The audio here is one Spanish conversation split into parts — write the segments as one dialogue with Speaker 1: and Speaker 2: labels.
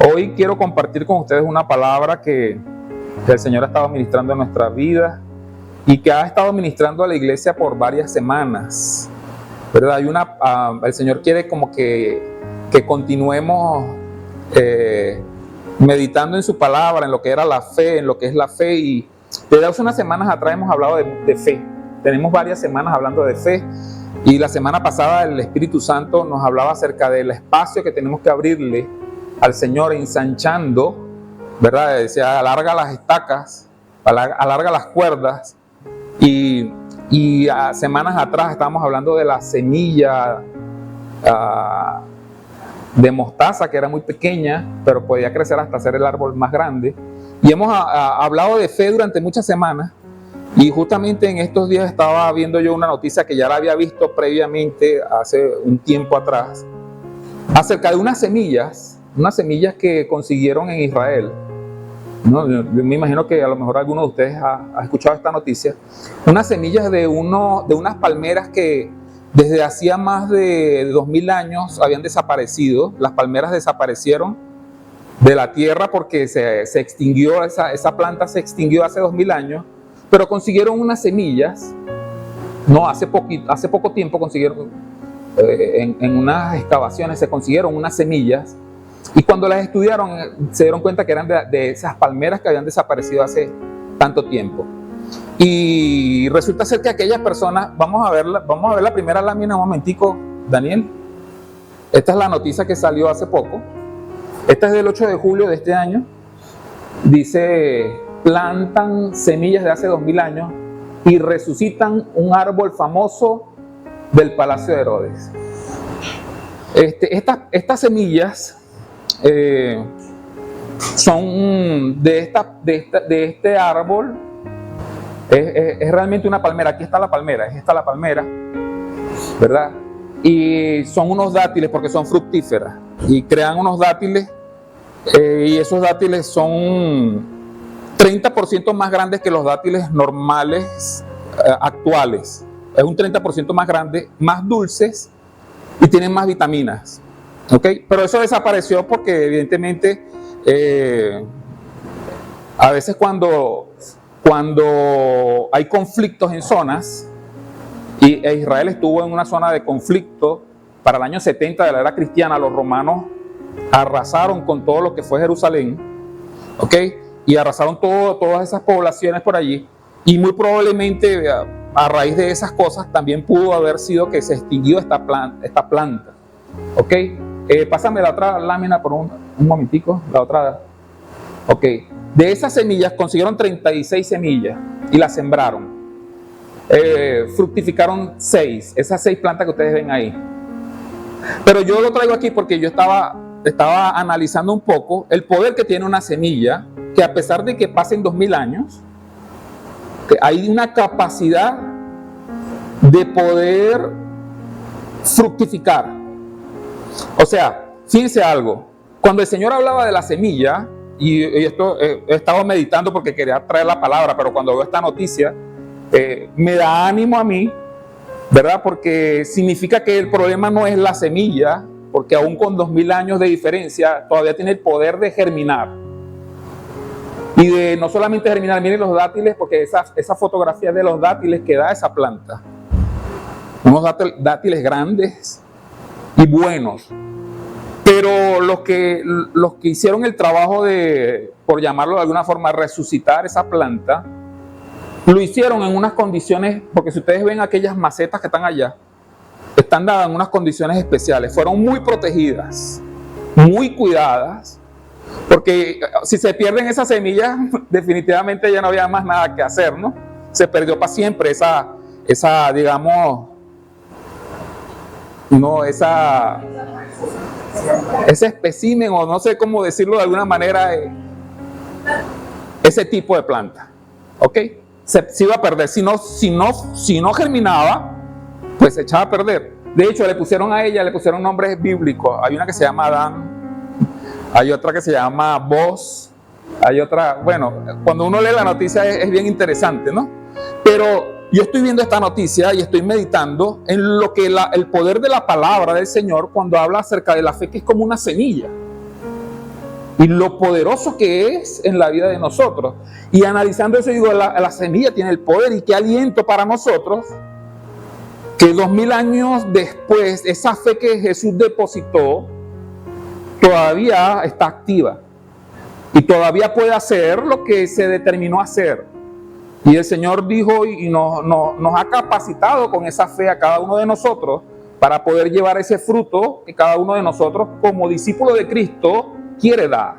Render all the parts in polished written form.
Speaker 1: Hoy quiero compartir con ustedes una palabra que el Señor ha estado ministrando en nuestra vida y que ha estado ministrando a la iglesia por varias semanas, ¿verdad? El Señor quiere como que continuemos meditando en su palabra, en lo que era la fe, en lo que es la fe. Y desde hace unas semanas atrás hemos hablado de fe. Tenemos varias semanas hablando de fe. Y la semana pasada el Espíritu Santo nos hablaba acerca del espacio que tenemos que abrirle al Señor, ensanchando, ¿verdad? Decía, alarga las estacas, alarga las cuerdas. Y semanas atrás estábamos hablando de la semilla de mostaza, que era muy pequeña, pero podía crecer hasta ser el árbol más grande. Y hemos hablado de fe durante muchas semanas. Y justamente en estos días estaba viendo yo una noticia que ya la había visto previamente, hace un tiempo atrás, acerca de unas semillas que consiguieron en Israel, ¿no? Yo me imagino que a lo mejor alguno de ustedes ha escuchado esta noticia. Unas semillas de unas palmeras que desde hacía más de 2000 años habían desaparecido. Las palmeras desaparecieron de la tierra porque se extinguió, esa planta se extinguió hace 2000 años. Pero consiguieron unas semillas, no, hace poco tiempo consiguieron, en unas excavaciones se consiguieron unas semillas, y cuando las estudiaron se dieron cuenta que eran de esas palmeras que habían desaparecido hace tanto tiempo. Y resulta ser que aquellas personas, vamos a ver la primera lámina un momentico, Daniel. Esta es la noticia que salió hace poco. Esta es del 8 de julio de este año. Dice: plantan semillas de hace 2000 años y resucitan un árbol famoso del Palacio de Herodes. Estas semillas son de este árbol. Es realmente una palmera. Aquí está la palmera, esta es la palmera, ¿verdad? Y son unos dátiles porque son fructíferas y crean unos dátiles, y esos dátiles son 30% más grandes que los dátiles normales actuales. Es un 30% más grande, más dulces y tienen más vitaminas. ¿Okay? Pero eso desapareció porque evidentemente a veces cuando hay conflictos en zonas, y Israel estuvo en una zona de conflicto para el año 70 de la era cristiana, los romanos arrasaron con todo lo que fue Jerusalén, ¿ok? Y arrasaron todas esas poblaciones por allí, y muy probablemente a raíz de esas cosas también pudo haber sido que se extinguió esta planta. ¿Ok? Pásame la otra lámina por un momentico, la otra. Ok, de esas semillas consiguieron 36 semillas y las sembraron. Fructificaron 6, esas 6 plantas que ustedes ven ahí. Pero yo lo traigo aquí porque yo estaba analizando un poco el poder que tiene una semilla, que a pesar de que pasen 2000 años, que hay una capacidad de poder fructificar. O sea, fíjense algo, cuando el Señor hablaba de la semilla, y esto he estado meditando porque quería traer la palabra, pero cuando veo esta noticia, me da ánimo a mí, ¿verdad? Porque significa que el problema no es la semilla, porque aún con 2000 años de diferencia, todavía tiene el poder de germinar. Y de no solamente germinar, miren los dátiles, porque esa fotografía de los dátiles que da esa planta. Unos dátiles grandes y buenos. Pero los que hicieron el trabajo de, por llamarlo de alguna forma, resucitar esa planta, lo hicieron en unas condiciones, porque si ustedes ven aquellas macetas que están allá, están dadas en unas condiciones especiales. Fueron muy protegidas, muy cuidadas. Porque si se pierden esas semillas, definitivamente ya no había más nada que hacer, ¿no? Se perdió para siempre esa digamos, no, ese espécimen, o no sé cómo decirlo de alguna manera, ese tipo de planta, ¿ok? Se iba a perder. Si no germinaba, pues se echaba a perder. De hecho, le pusieron nombres bíblicos. Hay una que se llama Adán, hay otra que se llama Boz, hay otra, bueno, cuando uno lee la noticia es bien interesante, ¿no? Pero yo estoy viendo esta noticia y estoy meditando en lo que el poder de la palabra del Señor cuando habla acerca de la fe, que es como una semilla. y lo poderoso que es en la vida de nosotros. Y analizando eso, digo, la semilla tiene el poder, y qué aliento para nosotros que 2000 años después, esa fe que Jesús depositó todavía está activa y todavía puede hacer lo que se determinó hacer. Y el Señor dijo y nos ha capacitado con esa fe a cada uno de nosotros para poder llevar ese fruto que cada uno de nosotros como discípulo de Cristo quiere dar.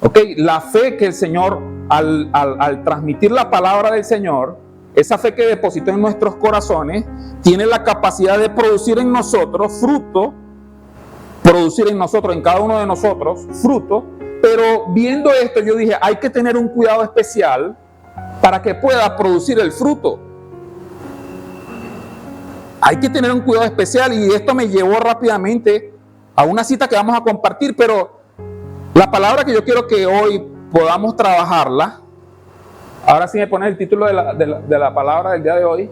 Speaker 1: ¿Okay? La fe que el Señor, al transmitir la palabra del Señor, esa fe que depositó en nuestros corazones, tiene la capacidad de producir en nosotros fruto, producir en nosotros, en cada uno de nosotros, fruto. Pero viendo esto, yo dije, hay que tener un cuidado especial para que pueda producir el fruto. Hay que tener un cuidado especial, y esto me llevó rápidamente a una cita que vamos a compartir, pero la palabra que yo quiero que hoy podamos trabajarla, ahora sí me pones el título de la palabra del día de hoy,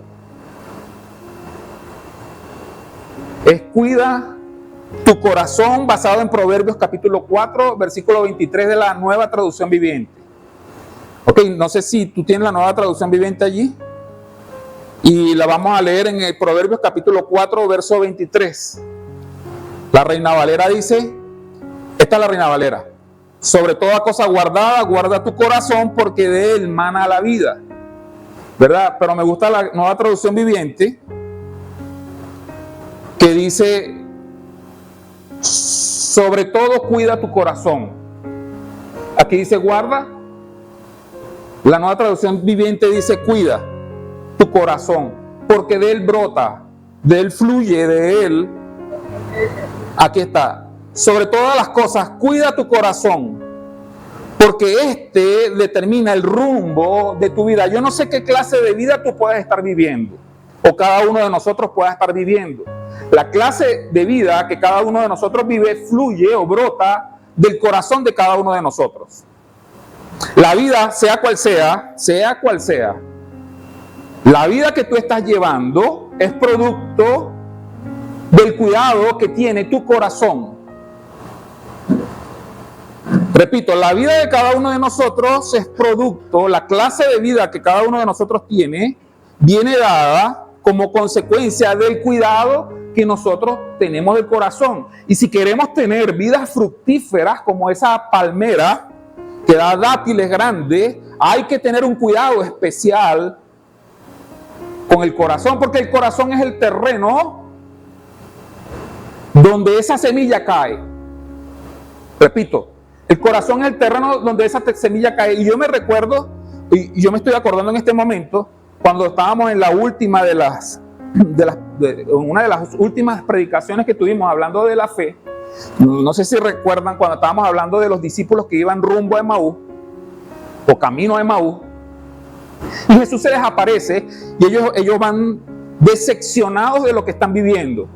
Speaker 1: es cuida tu corazón, basado en Proverbios capítulo 4, versículo 23 de la Nueva Traducción Viviente. Ok, no sé si tú tienes la Nueva Traducción Viviente allí, y la vamos a leer en el Proverbios capítulo 4, verso 23. La Reina Valera dice, esta es la Reina Valera: sobre toda cosa guardada, guarda tu corazón, porque de él mana la vida. ¿Verdad? Pero me gusta la Nueva Traducción Viviente, que dice, sobre todo cuida tu corazón. Aquí dice guarda. La Nueva Traducción Viviente dice cuida tu corazón, porque de él brota, de él fluye, de él. Aquí está. Sobre todas las cosas, cuida tu corazón, porque este determina el rumbo de tu vida. Yo no sé qué clase de vida tú puedes estar viviendo, o cada uno de nosotros pueda estar viviendo. La clase de vida que cada uno de nosotros vive fluye o brota del corazón de cada uno de nosotros. La vida, sea cual sea, la vida que tú estás llevando es producto del cuidado que tiene tu corazón. Repito, la vida de cada uno de nosotros es producto, la clase de vida que cada uno de nosotros tiene, viene dada como consecuencia del cuidado que nosotros tenemos del corazón. Y si queremos tener vidas fructíferas como esa palmera que da dátiles grandes, hay que tener un cuidado especial con el corazón, porque el corazón es el terreno donde esa semilla cae. Repito, el corazón es el terreno donde esa semilla cae. Y yo me recuerdo, y yo me estoy acordando en este momento, cuando estábamos en la última una de las últimas predicaciones que tuvimos hablando de la fe. No sé si recuerdan cuando estábamos hablando de los discípulos que iban rumbo a Emaús o camino a Emaús, y Jesús se les aparece y ellos van decepcionados de lo que están viviendo.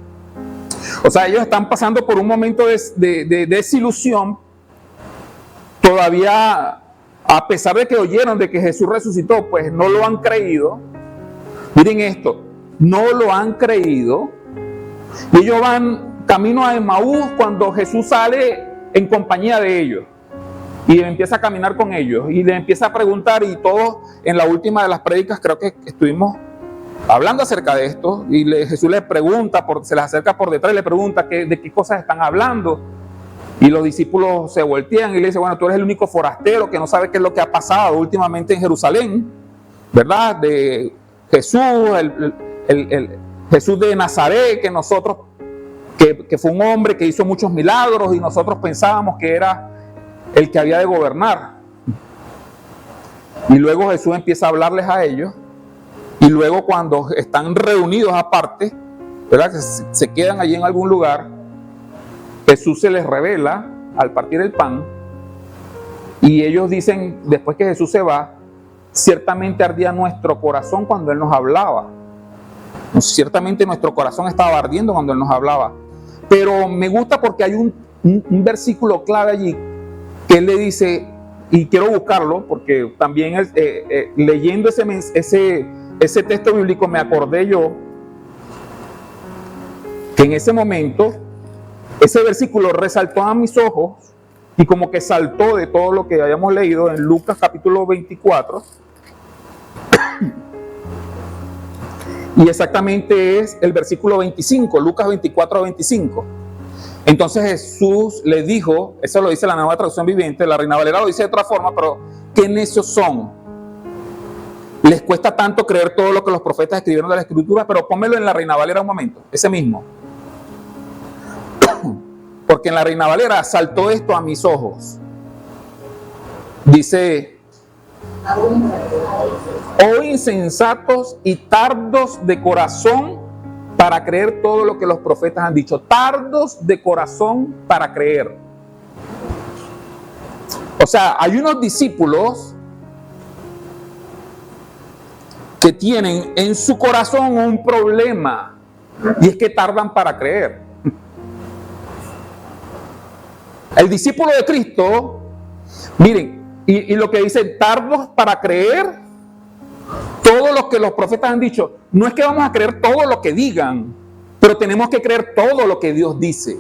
Speaker 1: O sea, ellos están pasando por un momento de desilusión. Todavía, a pesar de que oyeron de que Jesús resucitó, pues no lo han creído. Miren esto, no lo han creído. Y ellos van camino a Emaús cuando Jesús sale en compañía de ellos y empieza a caminar con ellos y le empieza a preguntar, y todos en la última de las prédicas creo que estuvimos hablando acerca de esto, y Jesús les pregunta, se les acerca por detrás y le pregunta de qué cosas están hablando, y los discípulos se voltean y le dicen, bueno, tú eres el único forastero que no sabe qué es lo que ha pasado últimamente en Jerusalén, ¿verdad? De Jesús, el Jesús de Nazaret, que nosotros, que fue un hombre que hizo muchos milagros y nosotros pensábamos que era el que había de gobernar. Y luego Jesús empieza a hablarles a ellos, y luego cuando están reunidos aparte, ¿verdad?, que se quedan allí en algún lugar, Jesús se les revela al partir el pan, y ellos dicen, después que Jesús se va, ciertamente ardía nuestro corazón cuando Él nos hablaba. Ciertamente nuestro corazón estaba ardiendo cuando Él nos hablaba. Pero me gusta porque hay un versículo clave allí que Él le dice, y quiero buscarlo porque también leyendo ese texto bíblico me acordé yo que en ese momento ese versículo resaltó a mis ojos y como que saltó de todo lo que habíamos leído en Lucas capítulo 24. Y exactamente es el versículo 25, Lucas 24-25. Entonces Jesús le dijo, eso lo dice la Nueva Traducción Viviente, la Reina Valera lo dice de otra forma, pero qué necios son. Les cuesta tanto creer todo lo que los profetas escribieron de la Escritura, pero pónmelo en la Reina Valera un momento, ese mismo. Porque en la Reina Valera saltó esto a mis ojos. Dice: oh insensatos y tardos de corazón para creer todo lo que los profetas han dicho. Tardos de corazón para creer. O sea, hay unos discípulos que tienen en su corazón un problema, y es que tardan para creer. El discípulo de Cristo, miren, y lo que dice, tardos para creer todo lo que los profetas han dicho. No es que vamos a creer todo lo que digan, pero tenemos que creer todo lo que Dios dice.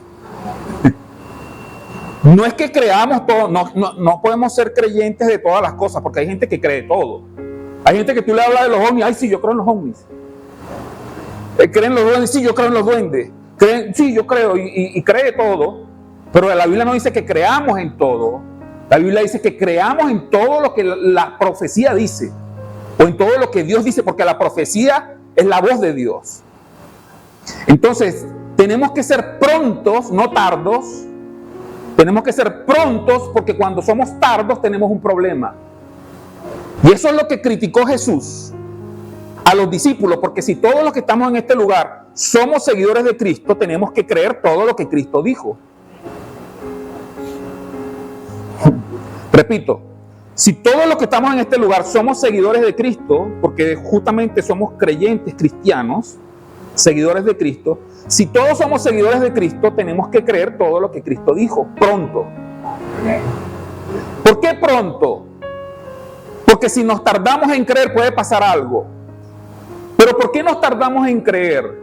Speaker 1: No es que creamos todo, no podemos ser creyentes de todas las cosas, porque hay gente que cree todo. Hay gente que tú le hablas de los ovnis, ay sí, yo creo en los ovnis. Creen los duendes, sí, yo creo en los duendes. Sí, yo creo, y cree todo, pero la Biblia no dice que creamos en todo. La Biblia dice que creamos en todo lo que la profecía dice, o en todo lo que Dios dice, porque la profecía es la voz de Dios. Entonces, tenemos que ser prontos, no tardos. Tenemos que ser prontos, porque cuando somos tardos tenemos un problema. Y eso es lo que criticó Jesús a los discípulos, porque si todos los que estamos en este lugar somos seguidores de Cristo, tenemos que creer todo lo que Cristo dijo. Repito, si todos los que estamos en este lugar somos seguidores de Cristo, porque justamente somos creyentes cristianos, seguidores de Cristo, si todos somos seguidores de Cristo, tenemos que creer todo lo que Cristo dijo, pronto. ¿Por qué pronto? Porque si nos tardamos en creer puede pasar algo. Pero ¿por qué nos tardamos en creer?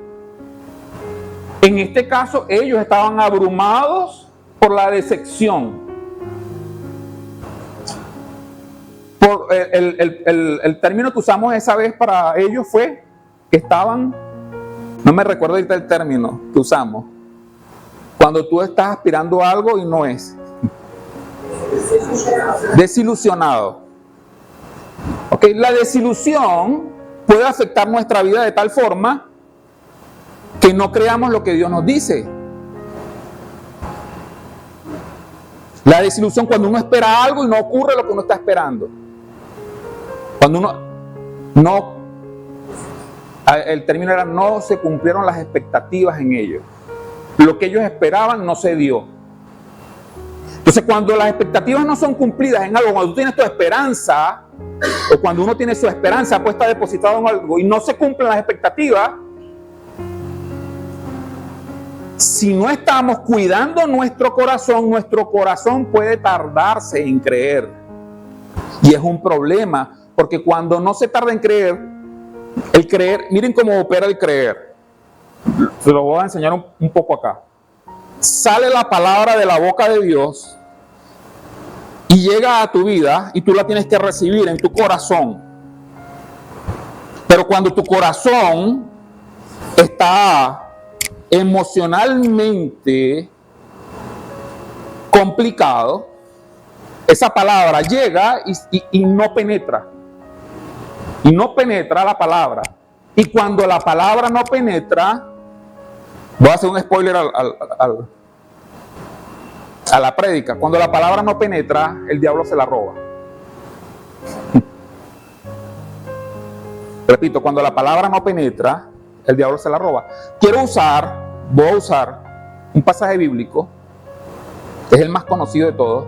Speaker 1: En este caso ellos estaban abrumados por la decepción. El término que usamos esa vez para ellos fue que estaban, no me recuerdo ahorita el término que usamos, cuando tú estás aspirando a algo y no es. Desilusionado. Okay, la desilusión puede afectar nuestra vida de tal forma que no creamos lo que Dios nos dice. La desilusión cuando uno espera algo y no ocurre lo que uno está esperando. Cuando uno no, el término era no se cumplieron las expectativas en ellos. Lo que ellos esperaban no se dio. Entonces, cuando las expectativas no son cumplidas en algo, cuando tú tienes tu esperanza, o cuando uno tiene su esperanza puesta depositada en algo y no se cumplen las expectativas, si no estamos cuidando nuestro corazón puede tardarse en creer. Y es un problema, porque cuando no se tarda en creer, el creer, miren cómo opera el creer. Se lo voy a enseñar un poco acá. Sale la palabra de la boca de Dios y llega a tu vida y tú la tienes que recibir en tu corazón. Pero cuando tu corazón está emocionalmente complicado, esa palabra llega y no penetra. Y no penetra la palabra. Y cuando la palabra no penetra, voy a hacer un spoiler a la prédica. Cuando la palabra no penetra, el diablo se la roba. Repito, cuando la palabra no penetra, el diablo se la roba. Voy a usar un pasaje bíblico, que es el más conocido de todos.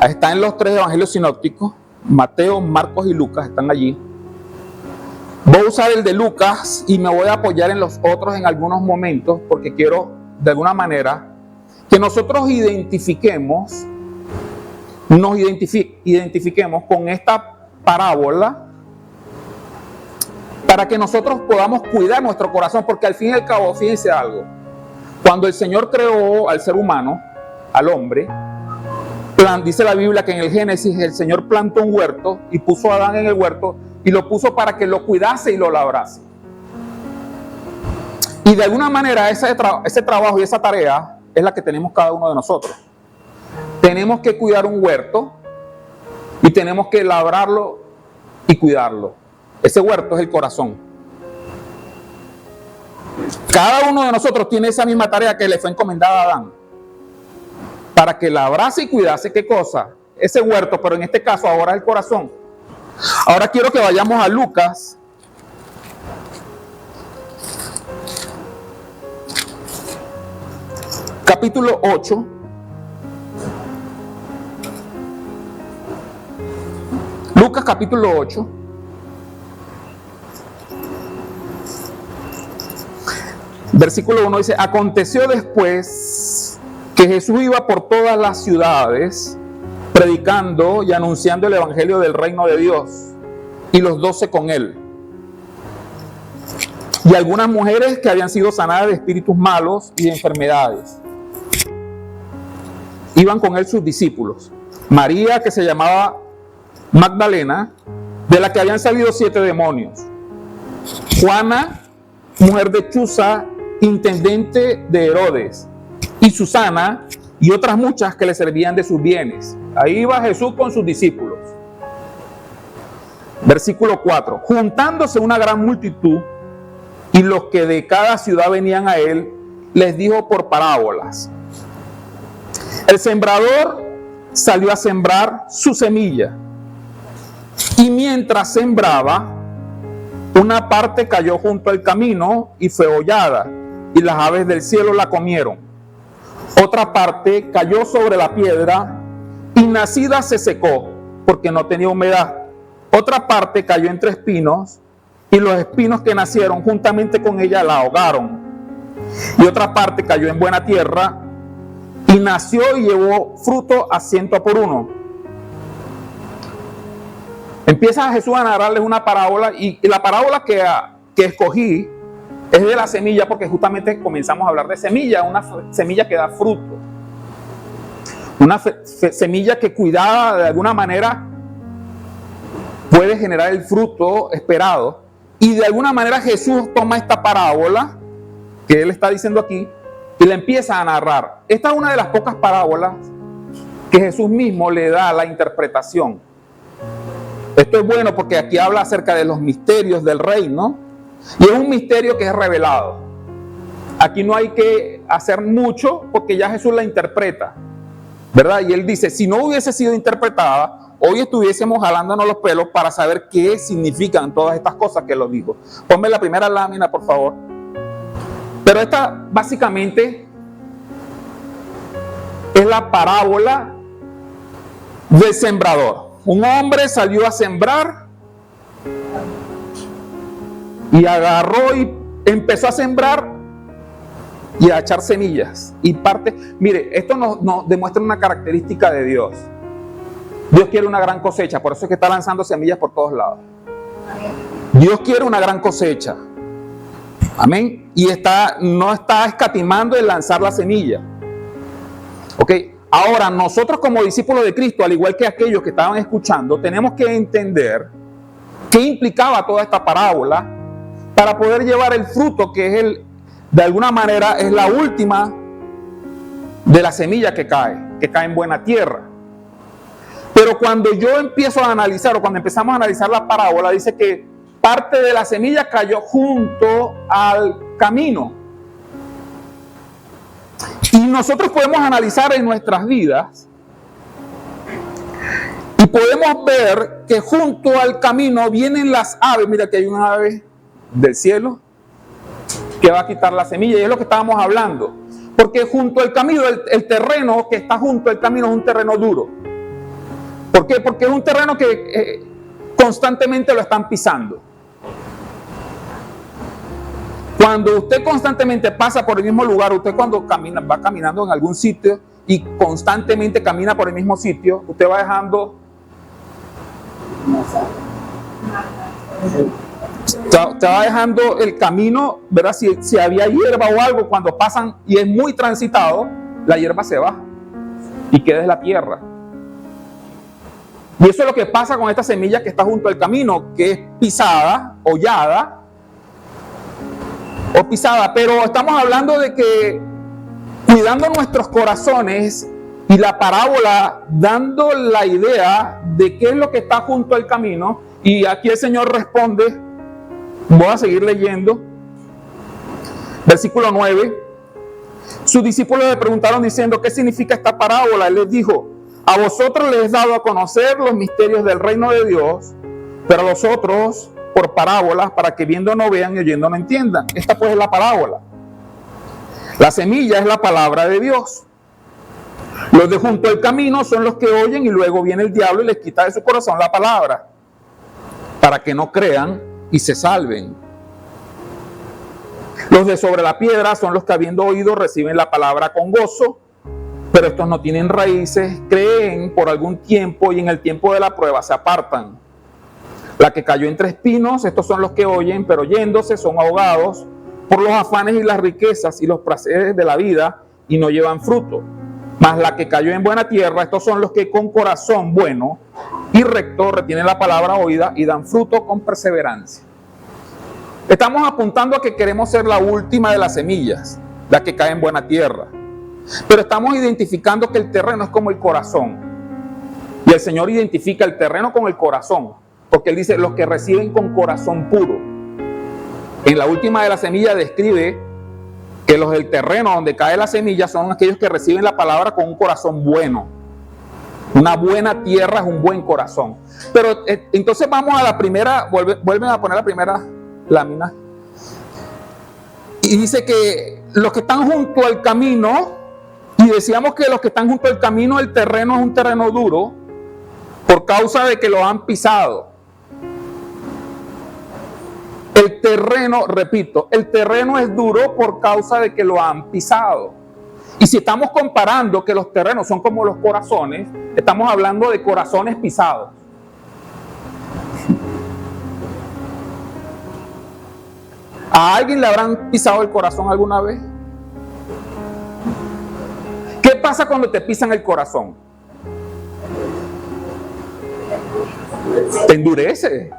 Speaker 1: Está en los 3 evangelios sinópticos, Mateo, Marcos y Lucas, están allí. Voy a usar el de Lucas y me voy a apoyar en los otros en algunos momentos, porque quiero, de alguna manera, que nosotros identifiquemos con esta parábola, para que nosotros podamos cuidar nuestro corazón, porque al fin y al cabo, fíjense algo, cuando el Señor creó al ser humano, al hombre, dice la Biblia que en el Génesis el Señor plantó un huerto y puso a Adán en el huerto y lo puso para que lo cuidase y lo labrase. Y de alguna manera ese trabajo y esa tarea es la que tenemos cada uno de nosotros. Tenemos que cuidar un huerto y tenemos que labrarlo y cuidarlo. Ese huerto es el corazón. Cada uno de nosotros tiene esa misma tarea que le fue encomendada a Adán, para que labrase y cuidase, ¿qué cosa? Ese huerto, pero en este caso ahora el corazón. Ahora quiero que vayamos a Lucas, capítulo 8. Lucas capítulo 8. Versículo 1 dice: aconteció después que Jesús iba por todas las ciudades predicando y anunciando el evangelio del reino de Dios, y los 12 con él, y algunas mujeres que habían sido sanadas de espíritus malos y de enfermedades. Iban con él sus discípulos: María, que se llamaba Magdalena, de la que habían salido 7 demonios; Juana, mujer de Chuza, intendente de Herodes; y Susana, y otras muchas que le servían de sus bienes. Ahí iba Jesús con sus discípulos. Versículo 4. Juntándose una gran multitud, y los que de cada ciudad venían a él, les dijo por parábolas: el sembrador salió a sembrar su semilla, y mientras sembraba, una parte cayó junto al camino y fue hollada, y las aves del cielo la comieron. Otra parte cayó sobre la piedra, y nacida se secó, porque no tenía humedad. Otra parte cayó entre espinos, y los espinos que nacieron juntamente con ella la ahogaron. Y otra parte cayó en buena tierra, y nació y llevó fruto a 100 por uno. Empieza Jesús a narrarles una parábola, y la parábola que escogí es de la semilla, porque justamente comenzamos a hablar de semilla, una semilla que da fruto. Una semilla que cuidada de alguna manera puede generar el fruto esperado. Y de alguna manera Jesús toma esta parábola que él está diciendo aquí y la empieza a narrar. Esta es una de las pocas parábolas que Jesús mismo le da la interpretación. Esto es bueno porque aquí habla acerca de los misterios del reino, y es un misterio que es revelado. Aquí no hay que hacer mucho porque ya Jesús la interpreta, ¿verdad? Y él dice: si no hubiese sido interpretada, hoy estuviésemos jalándonos los pelos para saber qué significan todas estas cosas que él dijo. Ponme la primera lámina, por favor. Pero esta básicamente es la parábola del sembrador. Un hombre salió a sembrar y agarró y empezó a sembrar y a echar semillas. Y parte, mire, esto nos demuestra una característica de Dios. Dios quiere una gran cosecha, por eso es que está lanzando semillas por todos lados. Dios quiere una gran cosecha. Amén. Y no está escatimando en lanzar la semilla. Ok. Ahora, nosotros como discípulos de Cristo, al igual que aquellos que estaban escuchando, tenemos que entender qué implicaba toda esta parábola para poder llevar el fruto que es de alguna manera es la última de la semilla que cae en buena tierra. Pero cuando yo empiezo a analizar, o cuando empezamos a analizar la parábola, dice que parte de la semilla cayó junto al camino. Y nosotros podemos analizar en nuestras vidas y podemos ver que junto al camino vienen las aves. Mira que hay una ave del cielo que va a quitar la semilla, y es lo que estábamos hablando. Porque junto al camino, el terreno que está junto al camino es un terreno duro. ¿Por qué? Porque es un terreno que constantemente lo están pisando. Cuando usted constantemente pasa por el mismo lugar, usted cuando va caminando en algún sitio y constantemente camina por el mismo sitio, usted va dejando el camino, ¿verdad? Si había hierba o algo, cuando pasan y es muy transitado, la hierba se baja. y quedes la tierra. Y eso es lo que pasa con esta semilla que está junto al camino, que es pisada, hollada o pisada. Pero estamos hablando de que cuidando nuestros corazones, y la parábola dando la idea de qué es lo que está junto al camino. Y aquí el Señor responde, voy a seguir leyendo, versículo 9. Sus discípulos le preguntaron diciendo, ¿qué significa esta parábola? Él les dijo, a vosotros les he dado a conocer los misterios del reino de Dios, pero a los otros por parábolas, para que viendo no vean y oyendo no entiendan. Esta pues es la parábola. La semilla es la palabra de Dios. Los de junto al camino son los que oyen y luego viene el diablo y les quita de su corazón la palabra, para que no crean y se salven. Los de sobre la piedra son los que habiendo oído reciben la palabra con gozo, pero estos no tienen raíces, creen por algún tiempo y en el tiempo de la prueba se apartan. La que cayó entre espinos, estos son los que oyen, pero yéndose son ahogados por los afanes y las riquezas y los placeres de la vida y no llevan fruto. Mas la que cayó en buena tierra, estos son los que con corazón bueno y recto retienen la palabra oída y dan fruto con perseverancia. Estamos apuntando a que queremos ser la última de las semillas, la que cae en buena tierra. Pero estamos identificando que el terreno es como el corazón. Y el Señor identifica el terreno con el corazón, porque Él dice los que reciben con corazón puro. En la última de las semillas describe que los del terreno donde cae la semilla son aquellos que reciben la palabra con un corazón bueno. Una buena tierra es un buen corazón. Pero entonces vamos a la primera, vuelven a poner la primera lámina. Y dice que los que están junto al camino, y decíamos que los que están junto al camino, el terreno es un terreno duro por causa de que lo han pisado. El terreno, repito, el terreno es duro por causa de que lo han pisado. Y si estamos comparando que los terrenos son como los corazones, estamos hablando de corazones pisados. ¿A alguien le habrán pisado el corazón alguna vez? ¿Qué pasa cuando te pisan el corazón? Te endurece.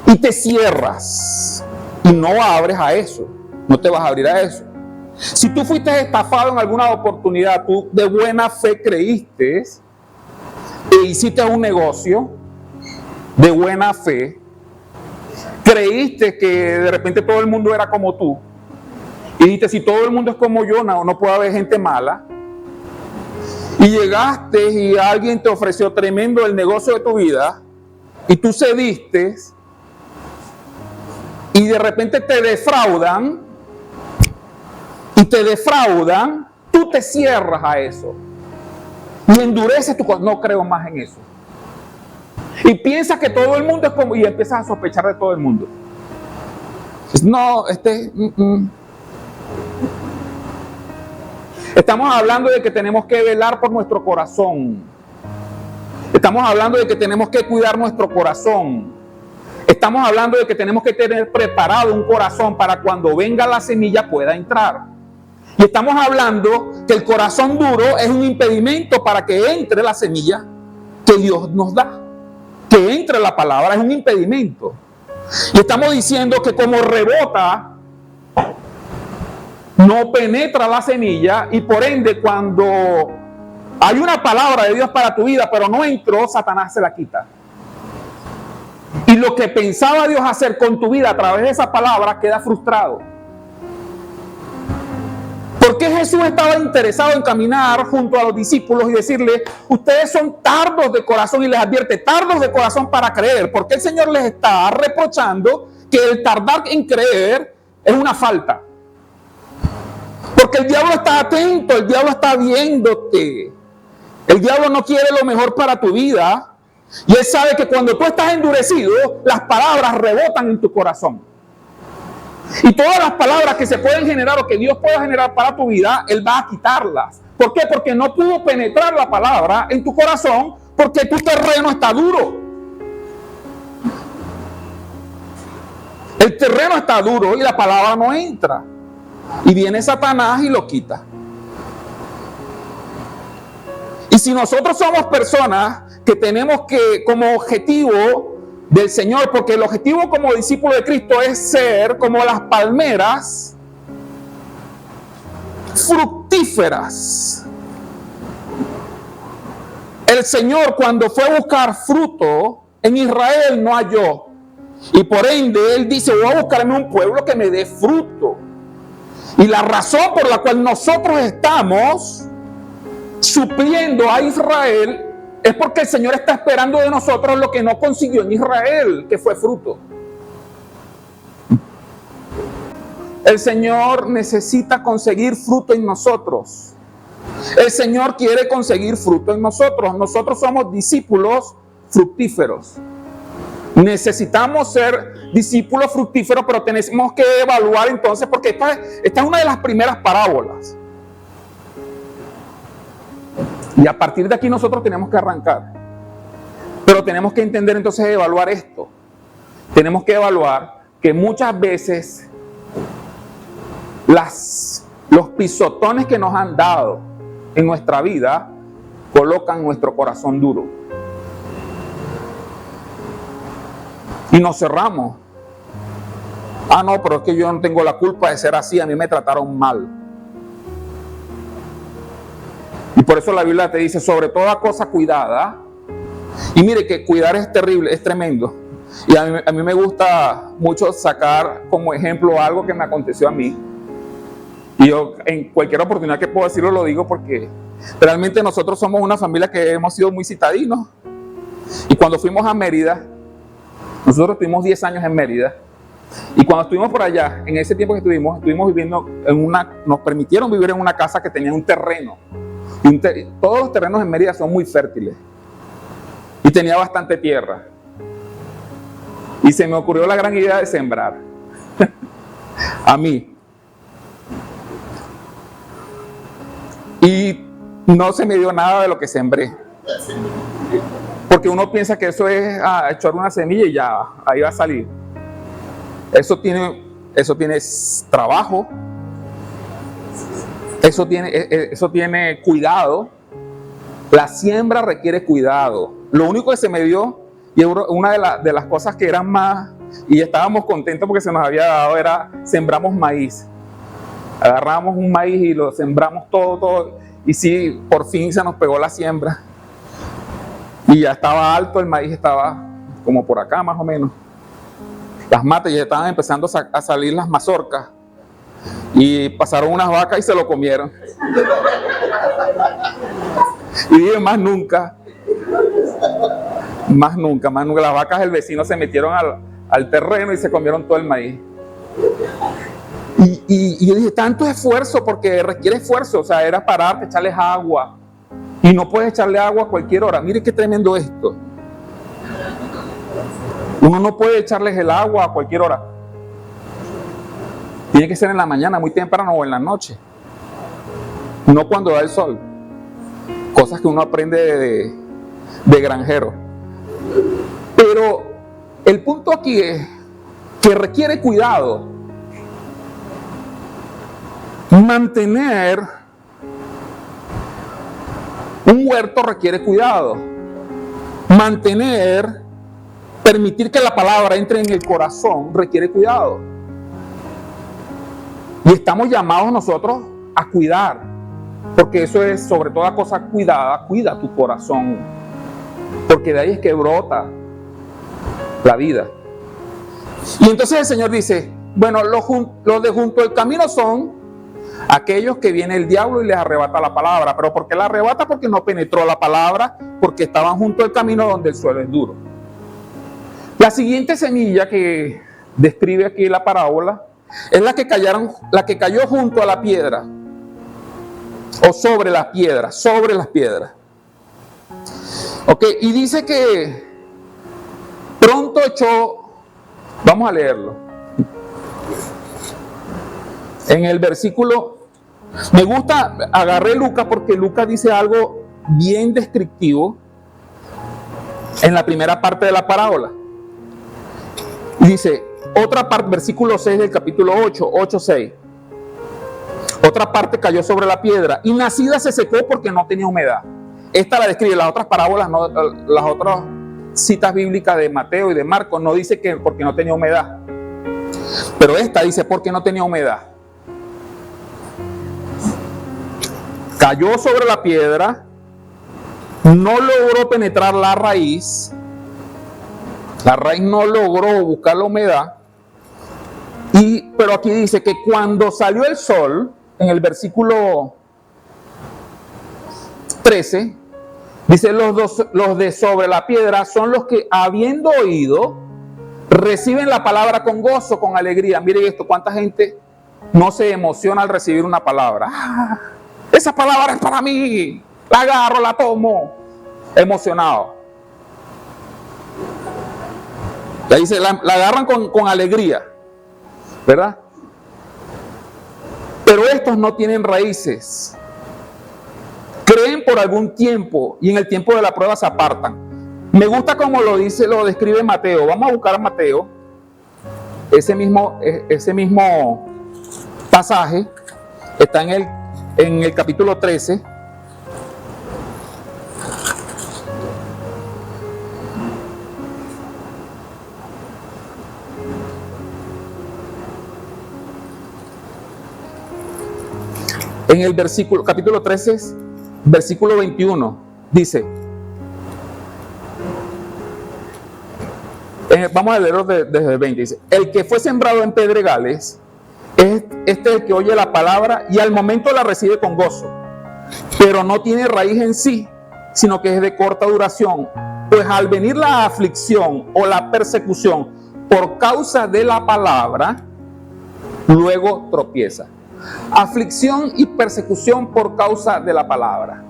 Speaker 1: Y te cierras y no abres a eso, no te vas a abrir a eso. Si tú fuiste estafado en alguna oportunidad, tú de buena fe creíste e hiciste un negocio de buena fe, creíste que de repente todo el mundo era como tú y dijiste, si todo el mundo es como yo, no puede haber gente mala, y llegaste y alguien te ofreció tremendo el negocio de tu vida y tú cediste y de repente te defraudan, tú te cierras a eso y endureces tu corazón. No creo más en eso. Y piensas que todo el mundo es como, y empiezas a sospechar de todo el mundo. No, Estamos hablando de que tenemos que velar por nuestro corazón. Estamos hablando de que tenemos que cuidar nuestro corazón. Estamos hablando de que tenemos que tener preparado un corazón para cuando venga la semilla pueda entrar. Y estamos hablando que el corazón duro es un impedimento para que entre la semilla que Dios nos da. Que entre la palabra es un impedimento. Y estamos diciendo que como rebota, no penetra la semilla y por ende cuando hay una palabra de Dios para tu vida pero no entró, Satanás se la quita. Y lo que pensaba Dios hacer con tu vida a través de esa palabra queda frustrado. ¿Por qué Jesús estaba interesado en caminar junto a los discípulos y decirle, ustedes son tardos de corazón, y les advierte, tardos de corazón para creer? Porque el Señor les está reprochando que el tardar en creer es una falta. Porque el diablo está atento, el diablo está viéndote. El diablo no quiere lo mejor para tu vida. Y él sabe que cuando tú estás endurecido, las palabras rebotan en tu corazón. Y todas las palabras que se pueden generar o que Dios pueda generar para tu vida, Él va a quitarlas. ¿Por qué? Porque no pudo penetrar la palabra en tu corazón porque tu terreno está duro. El terreno está duro y la palabra no entra. Y viene Satanás y lo quita. Y si nosotros somos personas que tenemos que, como objetivo del Señor, porque el objetivo como discípulo de Cristo es ser como las palmeras fructíferas. El Señor, cuando fue a buscar fruto en Israel, no halló. Y por ende, Él dice, voy a buscarme un pueblo que me dé fruto. Y la razón por la cual nosotros estamos supliendo a Israel es porque el Señor está esperando de nosotros lo que no consiguió en Israel, que fue fruto. El Señor necesita conseguir fruto en nosotros. El Señor quiere conseguir fruto en nosotros. Nosotros somos discípulos fructíferos. Necesitamos ser discípulos fructíferos, pero tenemos que evaluar entonces, porque esta es una de las primeras parábolas. Y a partir de aquí nosotros tenemos que arrancar. Pero tenemos que entender entonces, evaluar esto. Tenemos que evaluar que muchas veces los pisotones que nos han dado en nuestra vida colocan nuestro corazón duro. Y nos cerramos. Ah, no, pero es que yo no tengo la culpa de ser así, a mí me trataron mal. Y por eso la Biblia te dice, sobre toda cosa cuidada. Y mire que cuidar es terrible, es tremendo. Y a mí me gusta mucho sacar como ejemplo algo que me aconteció a mí. Y yo en cualquier oportunidad que puedo decirlo lo digo, porque realmente nosotros somos una familia que hemos sido muy citadinos. Y cuando fuimos a Mérida, nosotros estuvimos 10 años en Mérida. Y cuando estuvimos por allá, en ese tiempo que estuvimos viviendo nos permitieron vivir en una casa que tenía un terreno. Todos los terrenos en Mérida son muy fértiles. Y tenía bastante tierra. Y se me ocurrió la gran idea de sembrar. A mí. Y no se me dio nada de lo que sembré. Porque uno piensa que eso es echar una semilla y ya, ahí va a salir. Eso tiene trabajo. Eso tiene cuidado. La siembra requiere cuidado. Lo único que se me dio, y una de las cosas que eran más, y estábamos contentos porque se nos había dado, era sembramos maíz. Agarramos un maíz y lo sembramos todo. Y sí, por fin se nos pegó la siembra. Y ya estaba alto, el maíz estaba como por acá más o menos. Las matas ya estaban empezando a salir las mazorcas. Y pasaron unas vacas y se lo comieron. Y dije, más nunca. Las vacas del vecino se metieron al terreno y se comieron todo el maíz. Y yo dije, tanto esfuerzo, porque requiere esfuerzo. O sea, era pararte, echarles agua. Y no puedes echarle agua a cualquier hora. Mire qué tremendo esto. Uno no puede echarles el agua a cualquier hora. Tiene que ser en la mañana, muy temprano, o en la noche. No cuando da el sol. Cosas que uno aprende de granjero. Pero el punto aquí es que requiere cuidado. Mantener un huerto requiere cuidado. Permitir que la palabra entre en el corazón requiere cuidado. Y estamos llamados nosotros a cuidar, porque eso es, sobre toda cosa cuidada, cuida tu corazón, porque de ahí es que brota la vida. Y entonces el Señor dice, bueno, los de junto al camino son aquellos que viene el diablo y les arrebata la palabra. ¿Pero por qué la arrebata? Porque no penetró la palabra, porque estaban junto al camino donde el suelo es duro. La siguiente semilla que describe aquí la parábola es la que cayó junto a la piedra, o sobre las piedras, Ok, y dice que pronto echó, vamos a leerlo. En el versículo, me gusta, agarré Lucas porque Lucas dice algo bien descriptivo en la primera parte de la parábola. Dice, otra parte, versículo 6 del capítulo 8:6. Otra parte cayó sobre la piedra y nacida se secó porque no tenía humedad. esta la describe, las otras parábolas, no, las otras citas bíblicas de Mateo y de Marcos no dice que porque no tenía humedad. Pero esta dice porque no tenía humedad. Cayó sobre la piedra, no logró penetrar la raíz no logró buscar la humedad, pero aquí dice que cuando salió el sol, en el versículo 13, dice los de sobre la piedra son los que habiendo oído, reciben la palabra con gozo, con alegría. Miren esto, cuánta gente no se emociona al recibir una palabra. ¡Ah! Esa palabra es para mí, la agarro, la tomo, emocionado. Y ahí la agarran con alegría, ¿verdad? Pero estos no tienen raíces. Creen por algún tiempo y en el tiempo de la prueba se apartan. Me gusta como lo describe Mateo. Vamos a buscar a Mateo, ese mismo pasaje está en el capítulo 13. En el capítulo 13, versículo 21, dice, vamos a leerlo desde el 20, dice, el que fue sembrado en pedregales, es el que oye la palabra y al momento la recibe con gozo, pero no tiene raíz en sí, sino que es de corta duración, pues al venir la aflicción o la persecución por causa de la palabra, luego tropieza. Aflicción y persecución por causa de la palabra.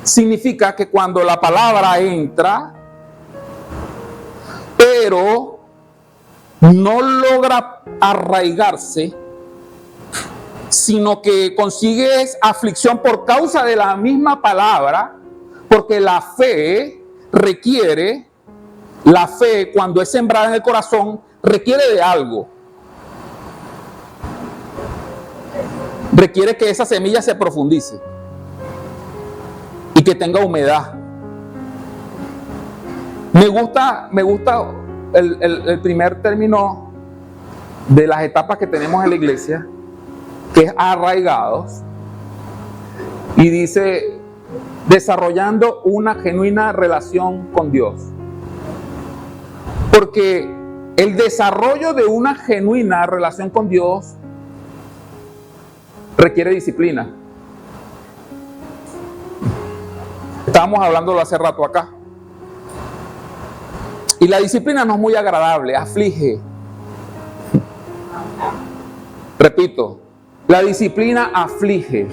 Speaker 1: Significa que cuando la palabra entra, pero no logra arraigarse, sino que consigue aflicción por causa de la misma palabra, porque la fe cuando es sembrada en el corazón, requiere de algo. Requiere que esa semilla se profundice y que tenga humedad. Me gusta el primer término de las etapas que tenemos en la iglesia, que es arraigados, y dice desarrollando una genuina relación con Dios. Porque el desarrollo de una genuina relación con Dios requiere disciplina. Estábamos hablándolo hace rato acá. Y la disciplina no es muy agradable, aflige. Repito, la disciplina aflige.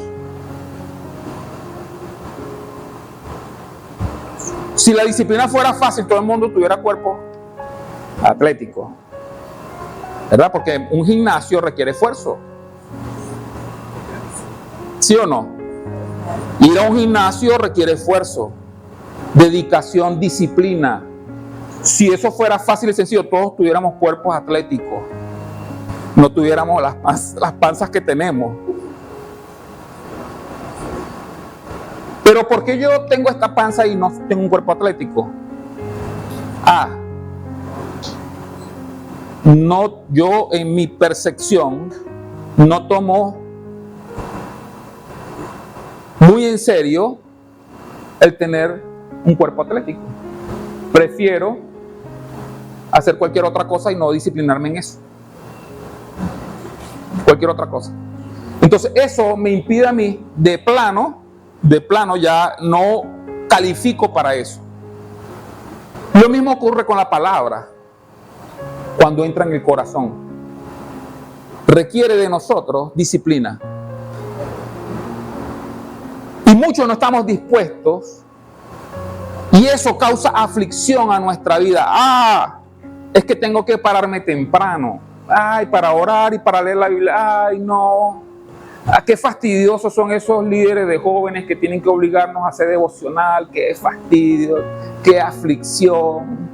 Speaker 1: Si la disciplina fuera fácil, todo el mundo tuviera cuerpo atlético, ¿verdad? Porque un gimnasio requiere esfuerzo. ¿Sí o no? Ir a un gimnasio requiere esfuerzo, dedicación, disciplina. Si eso fuera fácil y sencillo, todos tuviéramos cuerpos atléticos. No tuviéramos las panzas que tenemos. Pero ¿por qué yo tengo esta panza y no tengo un cuerpo atlético? Yo en mi percepción no tomo muy en serio el tener un cuerpo atlético. Prefiero hacer cualquier otra cosa y no disciplinarme en eso. Cualquier otra cosa. Entonces eso me impide a mí, de plano ya no califico para eso. Lo mismo ocurre con la palabra cuando entra en el corazón. Requiere de nosotros disciplina. Y muchos no estamos dispuestos, y eso causa aflicción a nuestra vida. Es que tengo que pararme temprano, para orar y para leer la Biblia. No, qué fastidiosos son esos líderes de jóvenes que tienen que obligarnos a hacer devocional. Qué fastidio, qué aflicción,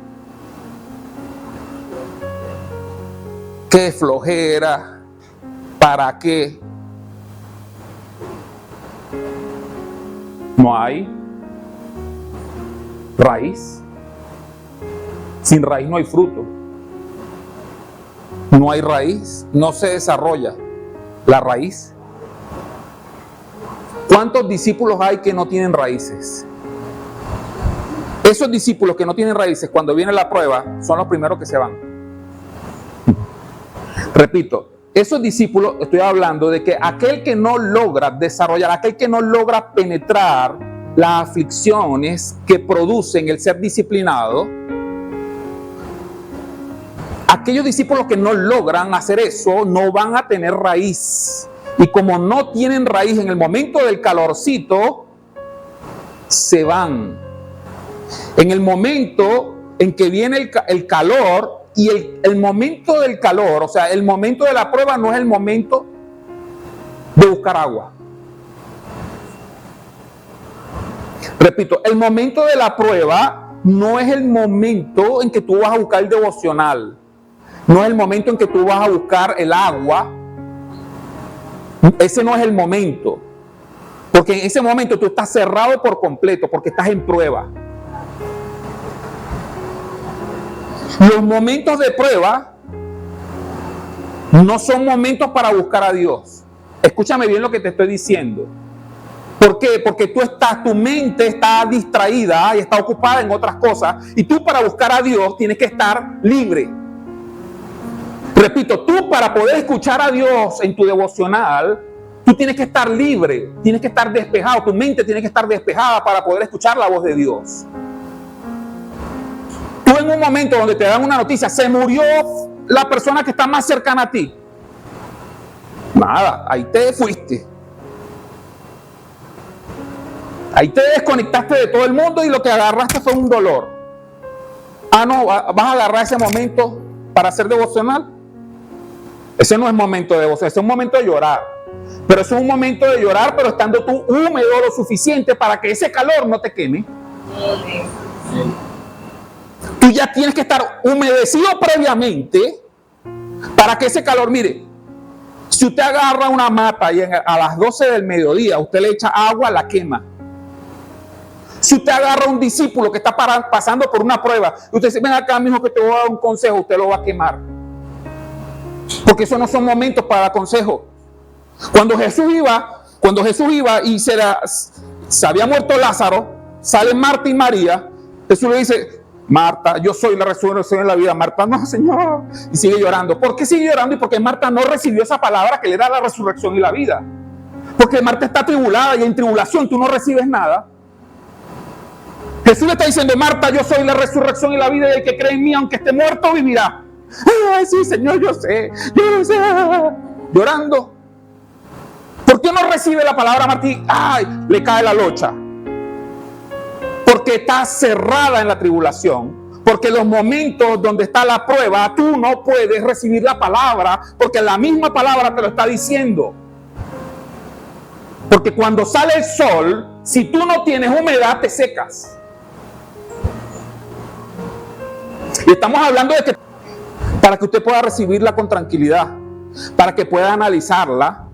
Speaker 1: qué flojera, ¿para qué? No hay raíz. Sin raíz no hay fruto. No hay raíz, no se desarrolla la raíz. ¿Cuántos discípulos hay que no tienen raíces? Esos discípulos que no tienen raíces, cuando viene la prueba, son los primeros que se van. Repito, esos discípulos, estoy hablando de que aquel que no logra desarrollar, aquel que no logra penetrar las aflicciones que producen el ser disciplinado, aquellos discípulos que no logran hacer eso no van a tener raíz. Y como no tienen raíz en el momento del calorcito, se van. En el momento en que viene el calor, y el momento del calor, o sea, el momento de la prueba no es el momento de buscar agua. Repito, el momento de la prueba no es el momento en que tú vas a buscar el devocional. No es el momento en que tú vas a buscar el agua. Ese no es el momento. Porque en ese momento tú estás cerrado por completo, porque estás en prueba. Los momentos de prueba no son momentos para buscar a Dios. Escúchame bien lo que te estoy diciendo. ¿Por qué? Porque tu mente está distraída y está ocupada en otras cosas. Y tú, para buscar a Dios, tienes que estar libre. Repito, tú, para poder escuchar a Dios en tu devocional, tú tienes que estar libre, tienes que estar despejado. Tu mente tiene que estar despejada para poder escuchar la voz de Dios. Tú, en un momento donde te dan una noticia, se murió la persona que está más cercana a ti. Nada, ahí te fuiste. Ahí te desconectaste de todo el mundo y lo que agarraste fue un dolor. Ah, no, vas a agarrar ese momento para hacer devocional. Ese no es momento de devocional, ese es un momento de llorar. Pero eso es un momento de llorar, pero estando tú húmedo lo suficiente para que ese calor no te queme. Tú ya tienes que estar humedecido previamente para que ese calor, mire, si usted agarra una mata y a las 12 del mediodía usted le echa agua, la quema. Si usted agarra a un discípulo que está pasando por una prueba y usted dice, ven acá, mijo, que te voy a dar un consejo, usted lo va a quemar. Porque esos no son momentos para consejo. Cuando Jesús iba y se había muerto Lázaro, salen Marta y María. Jesús le dice, Marta, yo soy la resurrección y la vida. Marta, no, Señor. Y sigue llorando. ¿Por qué sigue llorando? Y porque Marta no recibió esa palabra que le da la resurrección y la vida. Porque Marta está tribulada y en tribulación tú no recibes nada. Jesús le está diciendo, Marta, yo soy la resurrección y la vida, y el que cree en mí, aunque esté muerto, vivirá. Ay, sí, Señor, yo sé. Llorando. ¿Por qué no recibe la palabra Marta? Ay, le cae la locha. Porque está cerrada en la tribulación. Porque los momentos donde está la prueba, tú no puedes recibir la palabra, porque la misma palabra te lo está diciendo. Porque cuando sale el sol, si tú no tienes humedad, te secas. Y estamos hablando de que para que usted pueda recibirla con tranquilidad, para que pueda analizarla,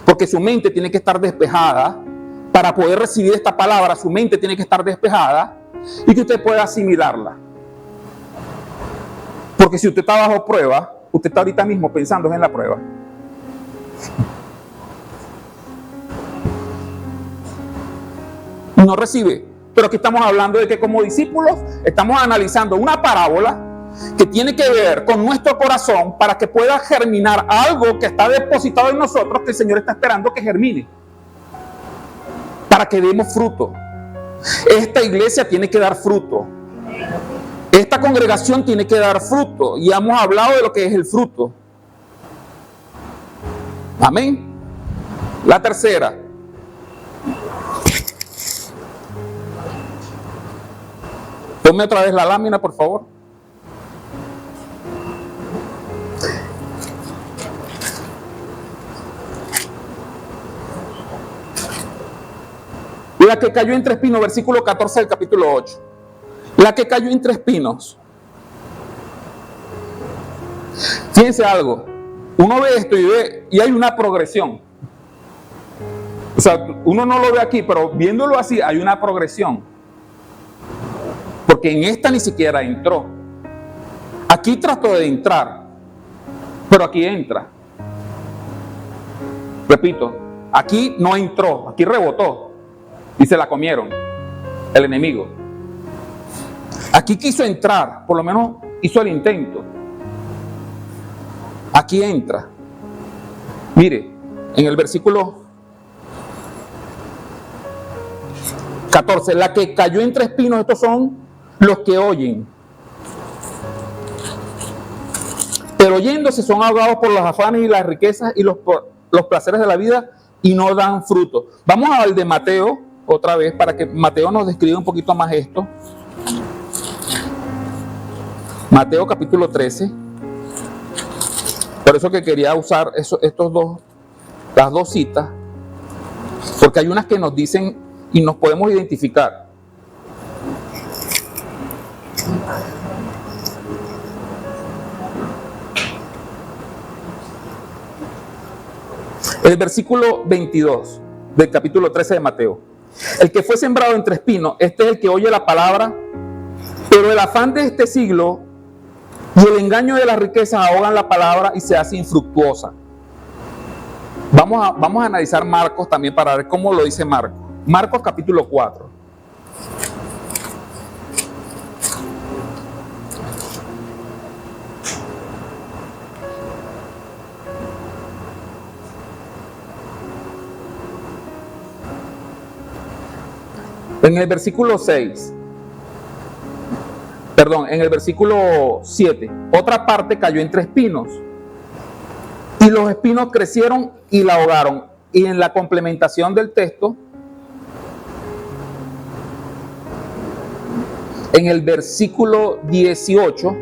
Speaker 1: porque su mente tiene que estar despejada. Para poder recibir esta palabra, su mente tiene que estar despejada y que usted pueda asimilarla. Porque si usted está bajo prueba, usted está ahorita mismo pensando en la prueba. No recibe. Pero aquí estamos hablando de que como discípulos estamos analizando una parábola que tiene que ver con nuestro corazón para que pueda germinar algo que está depositado en nosotros, que el Señor está esperando que germine. Para que demos fruto. Esta iglesia tiene que dar fruto. Esta congregación tiene que dar fruto. Y hemos hablado de lo que es el fruto. Amén. La tercera. Ponme otra vez la lámina, por favor. La que cayó entre espinos, versículo 14 del capítulo 8. La que cayó entre espinos. Fíjense algo. Uno ve esto y hay una progresión. O sea, uno no lo ve aquí, pero viéndolo así hay una progresión. Porque en esta ni siquiera entró. Aquí trató de entrar, pero aquí entra. Repito, aquí no entró, aquí rebotó y se la comieron el enemigo. Aquí quiso entrar, por lo menos hizo el intento. Aquí entra. Mire, en el versículo 14, la que cayó entre espinos, estos son los que oyen. Pero oyéndose son ahogados por los afanes y las riquezas y los placeres de la vida y no dan fruto. Vamos al de Mateo otra vez para que Mateo nos describa un poquito más esto. Mateo capítulo 13. Por eso que quería usar las dos citas, porque hay unas que nos dicen y nos podemos identificar. El versículo 22 del capítulo 13 de Mateo. El que fue sembrado entre espinos, este es el que oye la palabra, pero el afán de este siglo y el engaño de las riquezas ahogan la palabra y se hace infructuosa. Vamos a analizar Marcos también para ver cómo lo dice Marcos. Marcos capítulo 4. En el versículo 6, en el versículo 7, otra parte cayó entre espinos, y los espinos crecieron y la ahogaron. Y en la complementación del texto, en el versículo 18,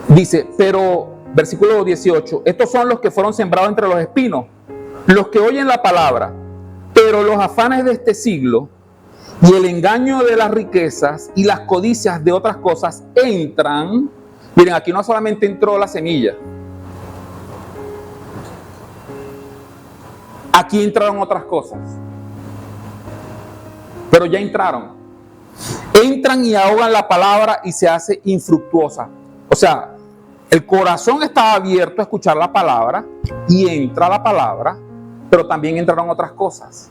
Speaker 1: dice, pero, versículo 18, estos son los que fueron sembrados entre los espinos, los que oyen la palabra, pero los afanes de este siglo y el engaño de las riquezas y las codicias de otras cosas entran. Miren, aquí no solamente entró la semilla, aquí entraron otras cosas, pero ya entraron. Entran y ahogan la palabra y se hace infructuosa. O sea, el corazón estaba abierto a escuchar la palabra y entra la palabra, pero también entraron otras cosas.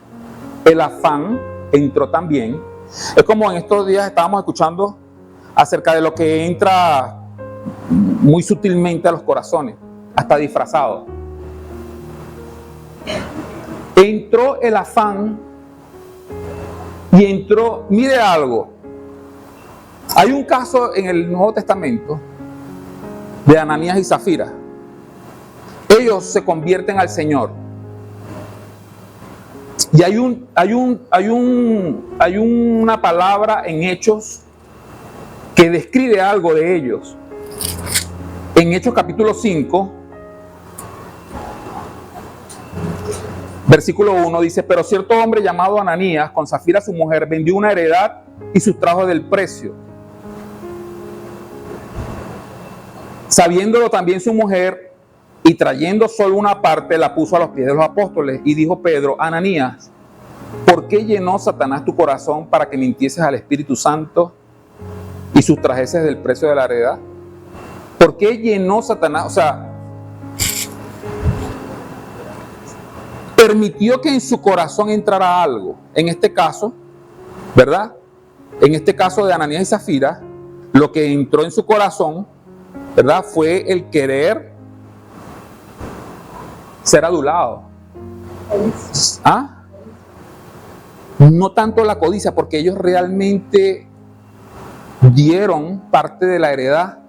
Speaker 1: El afán entró también. Es como en estos días estábamos escuchando acerca de lo que entra muy sutilmente a los corazones, hasta disfrazado. Entró el afán y entró, mire algo, hay un caso en el Nuevo Testamento de Ananías y Zafira. Ellos se convierten al Señor. Y hay una palabra en Hechos que describe algo de ellos. En Hechos capítulo 5, versículo 1 dice, pero cierto hombre llamado Ananías, con Zafira su mujer, vendió una heredad y sustrajo del precio. Sabiéndolo también su mujer, y trayendo solo una parte, la puso a los pies de los apóstoles. Y dijo Pedro, Ananías, ¿por qué llenó Satanás tu corazón para que mintieses al Espíritu Santo y sustrajeses del precio de la heredad? ¿Por qué llenó Satanás? O sea, permitió que en su corazón entrara algo. En este caso, ¿verdad? En este caso de Ananías y Zafira, lo que entró en su corazón, ¿verdad?, fue el querer ser adulado. ¿Ah? No tanto la codicia, porque ellos realmente dieron parte de la heredad,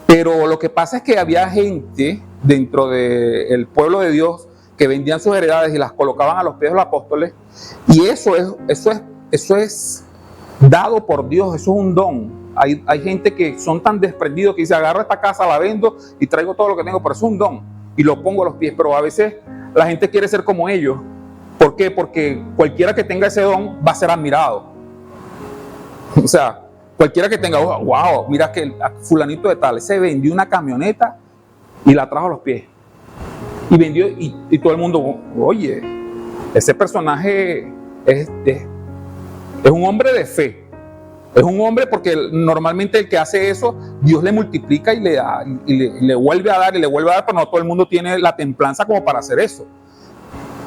Speaker 1: pero lo que pasa es que había gente dentro del pueblo de Dios que vendían sus heredades y las colocaban a los pies de los apóstoles, y eso es dado por Dios, eso es un don. Hay gente que son tan desprendidos que dice, agarro esta casa, la vendo y traigo todo lo que tengo, pero es un don y lo pongo a los pies. Pero a veces la gente quiere ser como ellos. ¿Por qué? Porque cualquiera que tenga ese don va a ser admirado. O sea, cualquiera que tenga, wow, mira que el fulanito de tal, se vendió una camioneta y la trajo a los pies. Y vendió, y todo el mundo, oye, ese personaje es un hombre de fe. Es un hombre porque normalmente el que hace eso, Dios le multiplica y le da, y le vuelve a dar, y le vuelve a dar, pero no todo el mundo tiene la templanza como para hacer eso.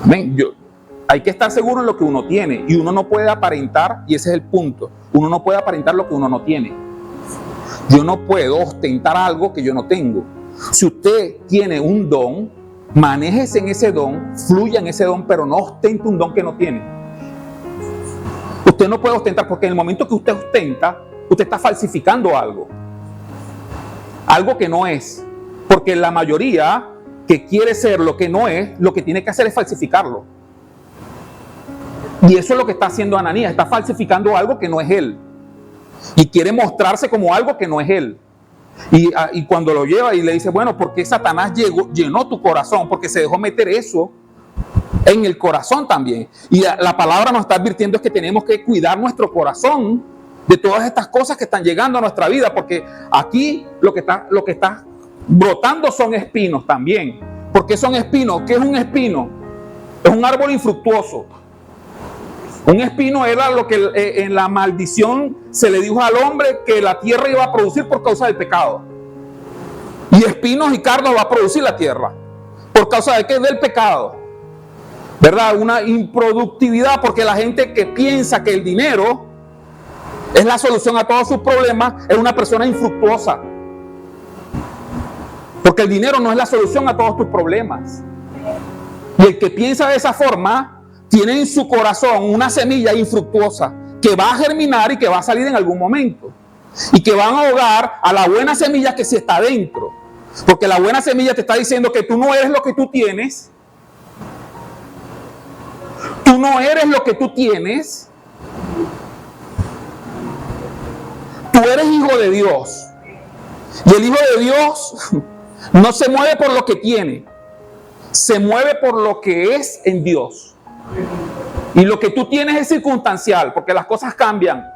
Speaker 1: Amén. Hay que estar seguro en lo que uno tiene, y uno no puede aparentar, y ese es el punto. Uno no puede aparentar lo que uno no tiene. Yo no puedo ostentar algo que yo no tengo. Si usted tiene un don, manéjese en ese don, fluya en ese don, pero no ostente un don que no tiene. Usted no puede ostentar, porque en el momento que usted ostenta, usted está falsificando algo que no es, porque la mayoría que quiere ser lo que no es, lo que tiene que hacer es falsificarlo. Y eso es lo que está haciendo Ananías, está falsificando algo que no es él, y quiere mostrarse como algo que no es él. Y cuando lo lleva y le dice, bueno, ¿por qué Satanás llenó tu corazón? Porque se dejó meter eso en el corazón también. Y la palabra nos está advirtiendo es que tenemos que cuidar nuestro corazón de todas estas cosas que están llegando a nuestra vida, porque aquí lo que está brotando son espinos también. ¿Por qué son espinos? ¿Qué es un espino? Es un árbol infructuoso. Un espino era lo que en la maldición se le dijo al hombre que la tierra iba a producir por causa del pecado. Y espinos y cardos va a producir la tierra. ¿Por causa de qué? Del pecado. ¿Verdad? Una improductividad, porque la gente que piensa que el dinero es la solución a todos sus problemas es una persona infructuosa. Porque el dinero no es la solución a todos tus problemas. Y el que piensa de esa forma tiene en su corazón una semilla infructuosa que va a germinar y que va a salir en algún momento. Y que van a ahogar a la buena semilla que sí está dentro. Porque la buena semilla te está diciendo que tú no eres lo que tú tienes. Tú no eres lo que tú tienes. Tú eres hijo de Dios. Y el hijo de Dios no se mueve por lo que tiene. Se mueve por lo que es en Dios. Y lo que tú tienes es circunstancial, porque las cosas cambian.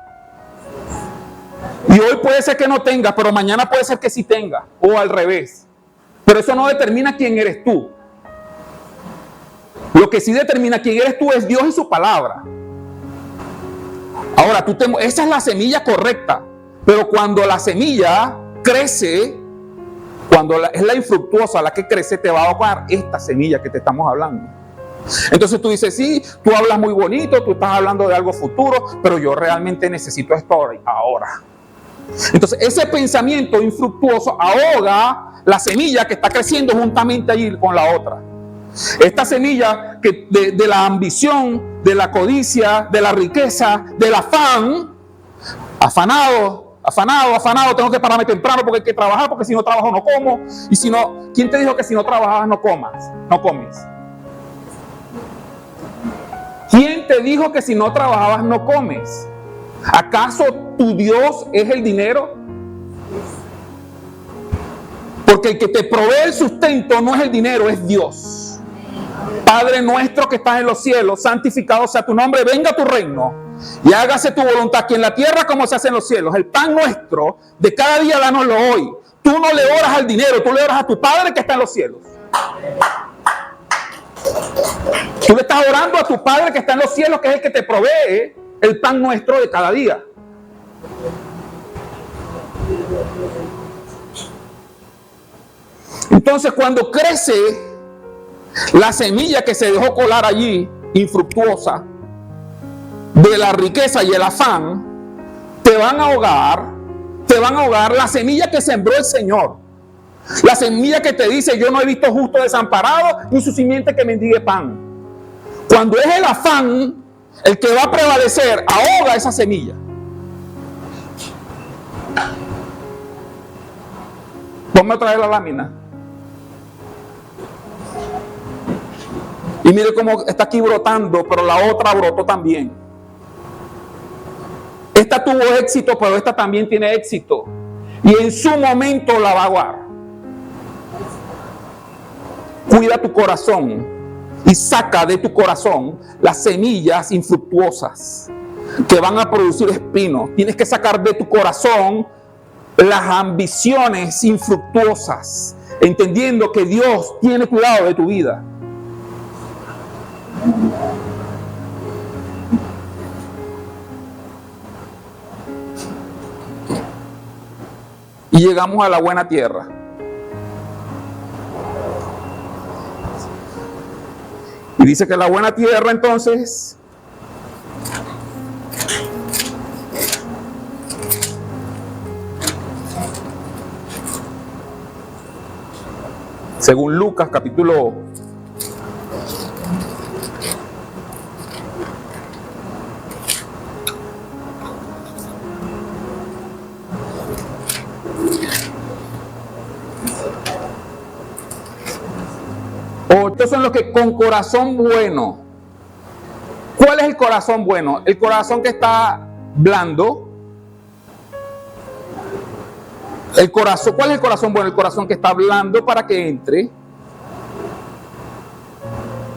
Speaker 1: Y hoy puede ser que no tengas, pero mañana puede ser que sí tengas, o al revés. Pero eso no determina quién eres tú. Lo que sí determina quién eres tú es Dios y su palabra. Ahora, esa es la semilla correcta. Pero cuando la semilla crece, cuando es la infructuosa la que crece, te va a ahogar esta semilla que te estamos hablando. Entonces tú dices, sí, tú hablas muy bonito, tú estás hablando de algo futuro, pero yo realmente necesito esto ahora. Entonces ese pensamiento infructuoso ahoga la semilla que está creciendo juntamente allí con la otra. Esta semilla que de la ambición, de la codicia, de la riqueza, del afán, afanado, tengo que pararme temprano porque hay que trabajar, porque si no trabajo no como. Y si no, ¿quién te dijo que si no trabajabas no comes? ¿Quién te dijo que si no trabajabas no comes? ¿Acaso tu Dios es el dinero? Porque el que te provee el sustento no es el dinero, es Dios. Padre nuestro que estás en los cielos, santificado sea tu nombre, venga tu reino y hágase tu voluntad aquí en la tierra como se hace en los cielos. El pan nuestro de cada día dánoslo hoy. Tú no le oras al dinero, tú le oras a tu Padre que está en los cielos. Tú le estás orando a tu Padre que está en los cielos, que es el que te provee el pan nuestro de cada día. Entonces, cuando crece la semilla que se dejó colar allí, infructuosa, de la riqueza y el afán, te van a ahogar la semilla que sembró el Señor. La semilla que te dice, yo no he visto justo desamparado, ni su simiente que mendigue pan. Cuando es el afán el que va a prevalecer, ahoga esa semilla. Ponme otra vez la lámina. Y mire cómo está aquí brotando, pero la otra brotó también. Esta tuvo éxito, pero esta también tiene éxito. Y en su momento la va a aguar. Cuida tu corazón y saca de tu corazón las semillas infructuosas. que van a producir espinos. Tienes que sacar de tu corazón las ambiciones infructuosas, entendiendo que Dios tiene cuidado de tu vida. Y llegamos a la buena tierra. Y dice que la buena tierra entonces según Lucas capítulo 8 son los que con corazón bueno. ¿Cuál es el corazón bueno? El corazón que está blando. El corazón, ¿cuál es el corazón bueno? El corazón que está blando para que entre.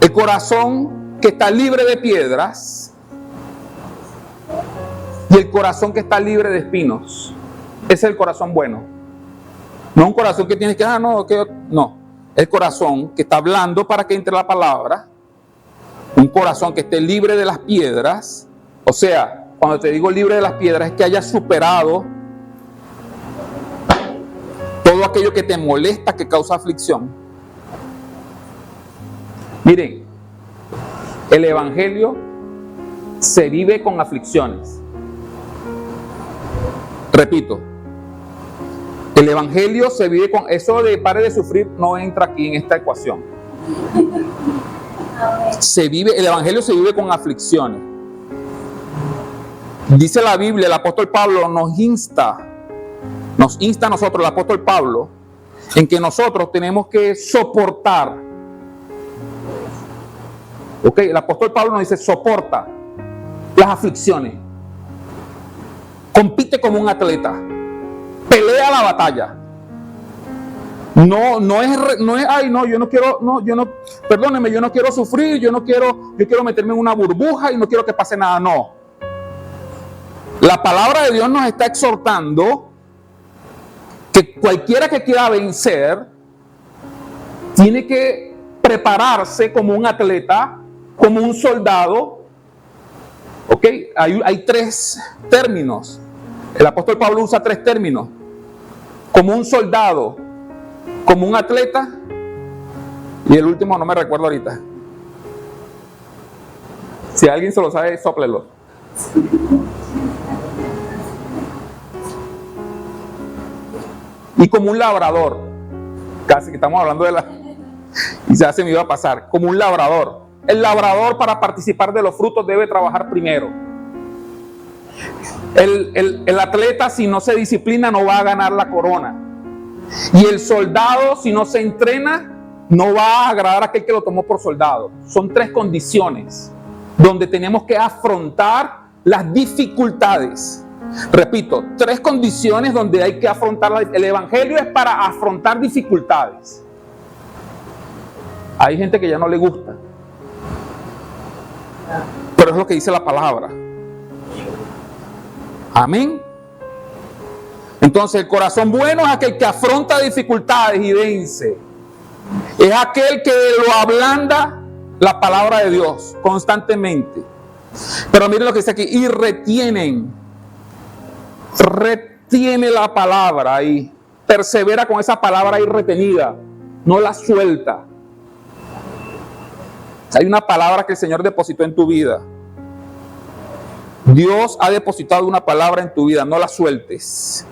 Speaker 1: El corazón que está libre de piedras. Y el corazón que está libre de espinos. Ese es el corazón bueno. No un corazón que tienes que, no. El corazón que está blando para que entre la palabra. Un corazón que esté libre de las piedras. O sea, cuando te digo libre de las piedras, es que haya superado todo aquello que te molesta, que causa aflicción. Miren, el evangelio se vive con aflicciones. Repito, el evangelio se vive con... Eso de pare de sufrir no entra aquí en esta ecuación. El evangelio se vive con aflicciones. Dice la Biblia, el apóstol Pablo nos insta a nosotros, el apóstol Pablo, en que nosotros tenemos que soportar. Ok, el apóstol Pablo nos dice, soporta las aflicciones. Compite como un atleta. Pelea la batalla. No es, ay, no, perdónenme, yo no quiero sufrir, yo quiero meterme en una burbuja y no quiero que pase nada, no. La palabra de Dios nos está exhortando que cualquiera que quiera vencer tiene que prepararse como un atleta, como un soldado. ¿Ok? Hay 3 términos. El apóstol Pablo usa 3 términos. Como un soldado, como un atleta, y el último no me recuerdo ahorita. Si alguien se lo sabe, sóplelo. Y como un labrador. Casi que estamos hablando de la... Y ya se me iba a pasar. Como un labrador. El labrador, para participar de los frutos, debe trabajar primero. El atleta, si no se disciplina, no va a ganar la corona. Y el soldado, si no se entrena, no va a agradar a aquel que lo tomó por soldado. Son 3 condiciones donde tenemos que afrontar las dificultades. Repito, 3 condiciones donde hay que afrontar. El evangelio es para afrontar dificultades. Hay gente que ya no le gusta, pero es lo que dice la palabra. Amén. Entonces, el corazón bueno es aquel que afronta dificultades y vence. Es aquel que lo ablanda la palabra de Dios constantemente. Pero miren lo que dice aquí. Y retiene la palabra ahí. Persevera con esa palabra ahí retenida. No la suelta. Hay una palabra que el Señor depositó en tu vida. Dios ha depositado una palabra en tu vida, no la sueltes.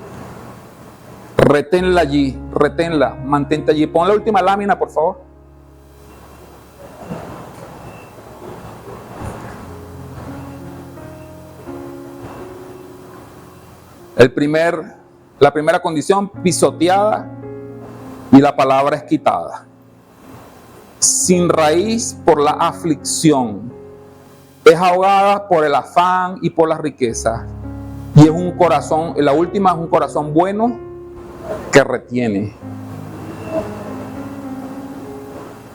Speaker 1: Reténla allí, reténla, mantente allí. Pon la última lámina, por favor. La primera condición, pisoteada y la palabra es quitada. Sin raíz por la aflicción. Es ahogada por el afán y por la riqueza. Y es un corazón, la última es un corazón bueno que retiene.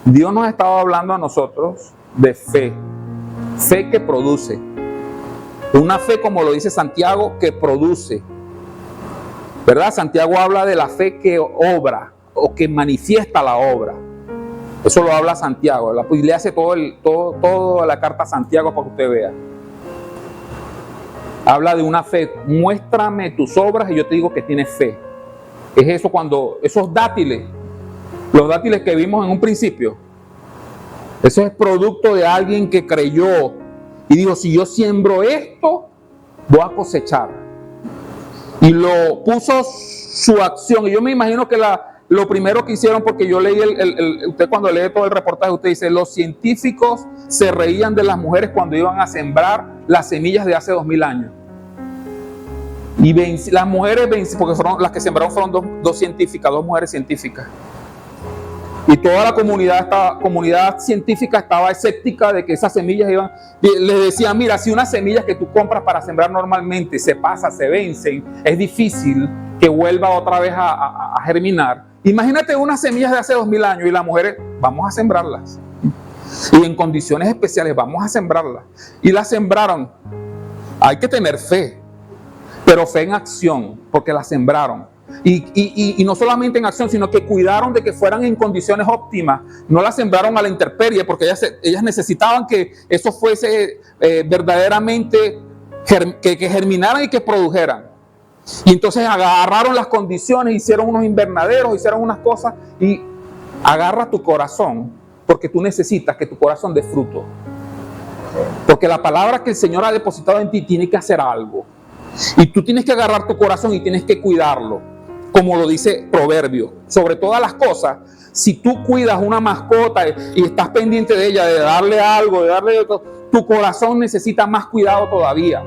Speaker 1: Dios nos ha estado hablando a nosotros de fe. Fe que produce. Una fe, como lo dice Santiago, que produce. ¿Verdad? Santiago habla de la fe que obra o que manifiesta la obra. Eso lo habla Santiago. Y le hace toda la carta a Santiago para que usted vea. Habla de una fe. Muéstrame tus obras y yo te digo que tienes fe. Es eso cuando esos dátiles, los dátiles que vimos en un principio, eso es producto de alguien que creyó y dijo, si yo siembro esto, voy a cosechar. Y lo puso su acción. Y yo me imagino que lo primero que hicieron, porque yo leí, usted cuando lee todo el reportaje, usted dice, los científicos se reían de las mujeres cuando iban a sembrar las semillas de hace 2000 años. Y las mujeres, porque fueron las que sembraron, fueron dos científicas, dos mujeres científicas. Y toda la comunidad científica estaba escéptica de que esas semillas iban. Les decían, mira, si unas semillas que tú compras para sembrar normalmente se pasan, se vencen, es difícil que vuelva otra vez a germinar. Imagínate unas semillas de hace 2000 años y las mujeres, vamos a sembrarlas. Y en condiciones especiales, vamos a sembrarlas. Y las sembraron. Hay que tener fe, pero fe en acción, porque las sembraron. Y no solamente en acción, sino que cuidaron de que fueran en condiciones óptimas. No las sembraron a la intemperie, porque ellas necesitaban que eso fuese verdaderamente que germinaran y que produjeran. Y entonces agarraron las condiciones, hicieron unos invernaderos, hicieron unas cosas. Y agarra tu corazón, porque tú necesitas que tu corazón dé fruto. Porque la palabra que el Señor ha depositado en ti tiene que hacer algo. Y tú tienes que agarrar tu corazón y tienes que cuidarlo. Como lo dice Proverbio, sobre todas las cosas, si tú cuidas una mascota y estás pendiente de ella, de darle algo, tu corazón necesita más cuidado todavía.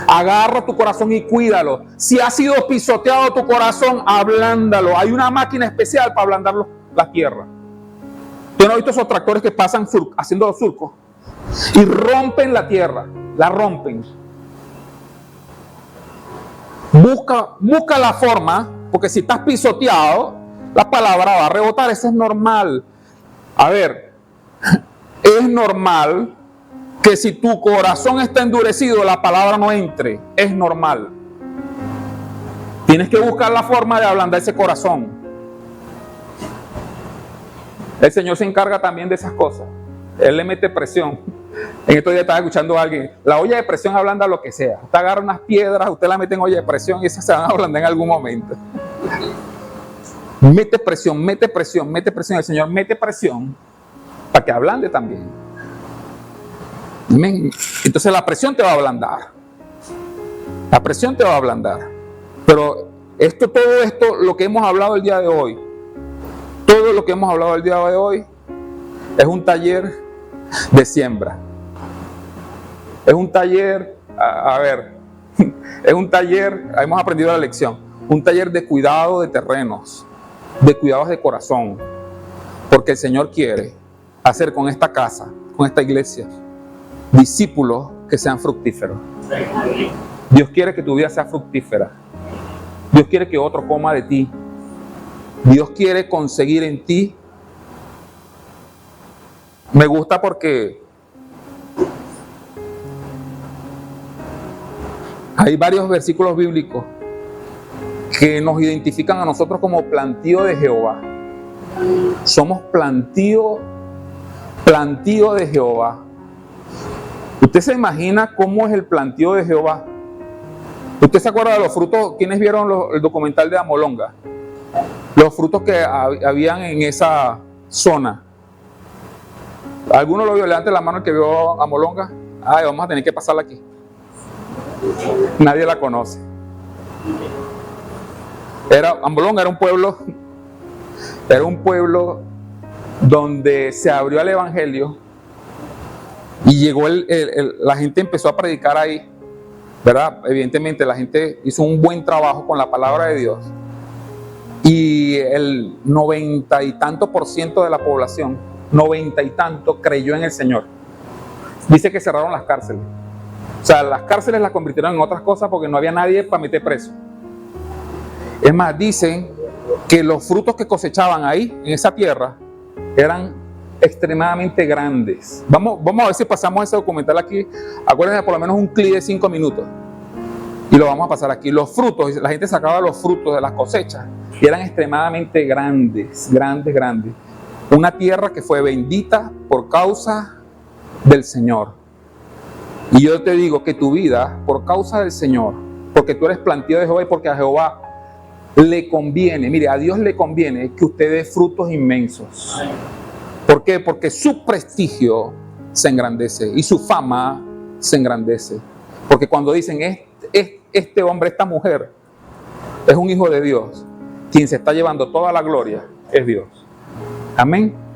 Speaker 1: Agarra tu corazón y cuídalo. Si ha sido pisoteado tu corazón, ablándalo. Hay una máquina especial para ablandar la tierra. ¿Tú no has visto esos tractores que pasan haciendo los surcos? Y rompen la tierra, la rompen. Busca la forma, porque si estás pisoteado, la palabra va a rebotar, eso es normal. A ver, es normal que si tu corazón está endurecido, la palabra no entre, es normal. Tienes que buscar la forma de ablandar ese corazón. El Señor se encarga también de esas cosas. Él le mete presión. En estos días estaba escuchando a alguien, la olla de presión ablanda lo que sea. Usted agarra unas piedras, usted la mete en olla de presión y esas se van a ablandar en algún momento. Mete presión, mete presión, mete presión. El Señor mete presión para que ablande también. Amén. Entonces la presión te va a ablandar. La presión te va a ablandar. Pero todo esto, lo que hemos hablado el día de hoy, todo lo que hemos hablado el día de hoy, es un taller de siembra. Es un taller, es un taller, hemos aprendido la lección, un taller de cuidado de terrenos, de cuidados de corazón, porque el Señor quiere hacer con esta casa, con esta iglesia, discípulos que sean fructíferos. Dios quiere que tu vida sea fructífera. Dios quiere que otro coma de ti. Dios quiere conseguir en ti. Me gusta porque hay varios versículos bíblicos que nos identifican a nosotros como plantío de Jehová. Somos plantío de Jehová. ¿Usted se imagina cómo es el plantío de Jehová? ¿Usted se acuerda de los frutos? ¿Quiénes vieron el documental de Amolonga? Los frutos que habían en esa zona. ¿Alguno lo vio? Levante la mano el que vio Amolonga. Ay, vamos a tener que pasarla aquí. Nadie la conoce. Amolonga era un pueblo donde se abrió el evangelio y llegó la gente empezó a predicar ahí, ¿verdad? Evidentemente la gente hizo un buen trabajo con la palabra de Dios y el 90 y tanto % de la población, 90 y tanto, creyó en el Señor. Dice que cerraron las cárceles. O sea, las cárceles las convirtieron en otras cosas porque no había nadie para meter preso. Es más, dicen que los frutos que cosechaban ahí, en esa tierra, eran extremadamente grandes. Vamos a ver si pasamos ese documental aquí. Acuérdense, por lo menos un clip de 5 minutos. Y lo vamos a pasar aquí. Los frutos, la gente sacaba los frutos de las cosechas y eran extremadamente grandes, grandes, grandes. Una tierra que fue bendita por causa del Señor. Y yo te digo que tu vida, por causa del Señor, porque tú eres plantío de Jehová y porque a Jehová le conviene, mire, a Dios le conviene que usted dé frutos inmensos. ¿Por qué? Porque su prestigio se engrandece y su fama se engrandece. Porque cuando dicen, este hombre, esta mujer, es un hijo de Dios, quien se está llevando toda la gloria es Dios. Amén.